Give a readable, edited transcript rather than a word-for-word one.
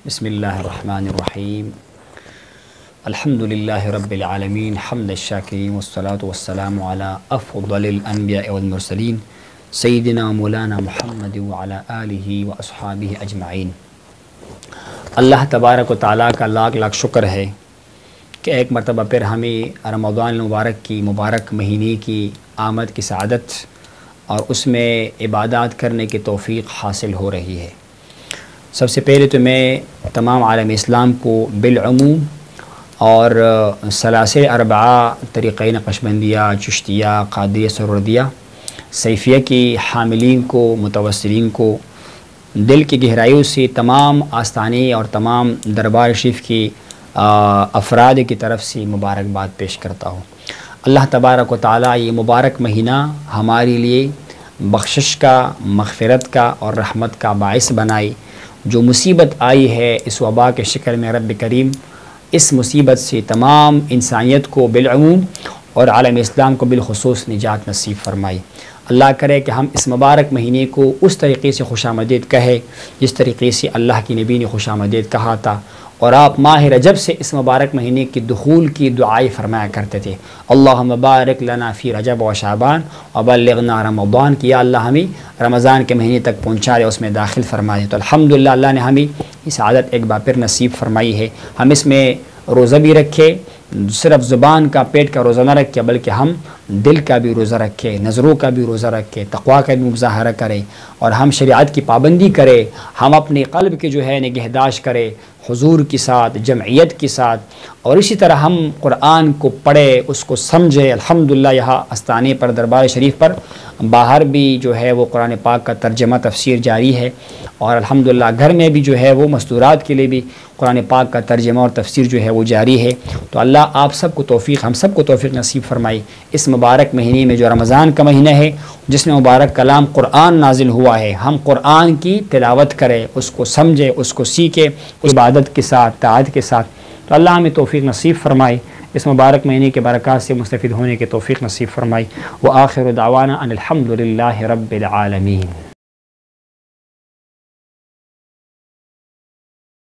بسم اللہ الرحمن الرحیم الحمد للہ رب العالمین حمد الشاکرین والصلاة والسلام علی افضل الانبیاء والمرسلین سیدنا مولانا محمد وعلی آلہ واصحابہ اجمعین۔ اللہ تبارک و تعالیٰ کا لاکھ لاکھ شکر ہے کہ ایک مرتبہ پھر ہمیں رمضان المبارک کی مبارک مہینے کی آمد کی سعادت اور اس میں عبادات کرنے کی توفیق حاصل ہو رہی ہے۔ سب سے پہلے تو میں تمام عالم اسلام کو بالعموم اور سلاسل اربعہ طریقۂ نقشبندیہ، چشتیہ، قادریہ، سہروردیہ، سیفیہ کی حاملین کو، متوسلین کو دل کی گہرائیوں سے تمام آستانے اور تمام دربار شریف کی افراد کی طرف سے مبارکباد پیش کرتا ہوں۔ اللہ تبارک و تعالیٰ یہ مبارک مہینہ ہمارے لیے بخشش کا، مغفرت کا اور رحمت کا باعث بنائے۔ جو مصیبت آئی ہے اس وبا کے شکل میں رب کریم اس مصیبت سے تمام انسانیت کو بالعموم اور عالم اسلام کو بالخصوص نجات نصیب فرمائی۔ اللہ کرے کہ ہم اس مبارک مہینے کو اس طریقے سے خوش آمدید کہے جس طریقے سے اللہ کی نبی نے خوش آمدید کہا تھا، اور آپ ماہ رجب سے اس مبارک مہینے کی دخول کی دعائیں فرمایا کرتے تھے۔ اللہم بارک لنا فی رجب و شعبان وبلغنا رمضان، کہ یا اللہ ہمیں رمضان کے مہینے تک پہنچا دے، اس میں داخل فرما دے۔ تو الحمدللہ اللہ نے ہمیں اس عادت ایک بار پھر نصیب فرمائی ہے۔ ہم اس میں روزہ بھی رکھے، صرف زبان کا پیٹ کا روزہ نہ رکھے بلکہ ہم دل کا بھی روزہ رکھے، نظروں کا بھی روزہ رکھے، تقویٰ کا بھی مظاہرہ کریں اور ہم شریعت کی پابندی کریں، ہم اپنے قلب کی جو ہے نگہداشت کریں حضور کے ساتھ، جمعیت کے ساتھ، اور اسی طرح ہم قرآن کو پڑھے، اس کو سمجھے۔ الحمدللہ یہاں استانے پر، دربار شریف پر، باہر بھی جو ہے وہ قرآن پاک کا ترجمہ تفسیر جاری ہے، اور الحمدللہ گھر میں بھی جو ہے وہ مستورات کے لیے بھی قرآن پاک کا ترجمہ اور تفسیر جو ہے وہ جاری ہے۔ تو اللہ آپ سب کو توفیق، ہم سب کو توفیق نصیب فرمائی اس مبارک مہینے میں جو رمضان کا مہینہ ہے، جس میں مبارک کلام قرآن نازل ہوا ہے، ہم قرآن کی تلاوت کریں، اس کو سمجھیں، اس کو سیکھیں، عبادت کے ساتھ، طاعت کے ساتھ۔ تو اللہ ہمیں توفیق نصیب فرمائے، اس مبارک مہینے کے برکات سے مستفید ہونے کے توفیق نصیب فرمائی۔ وآخر دعوانا ان الحمد للہ رب العالمین۔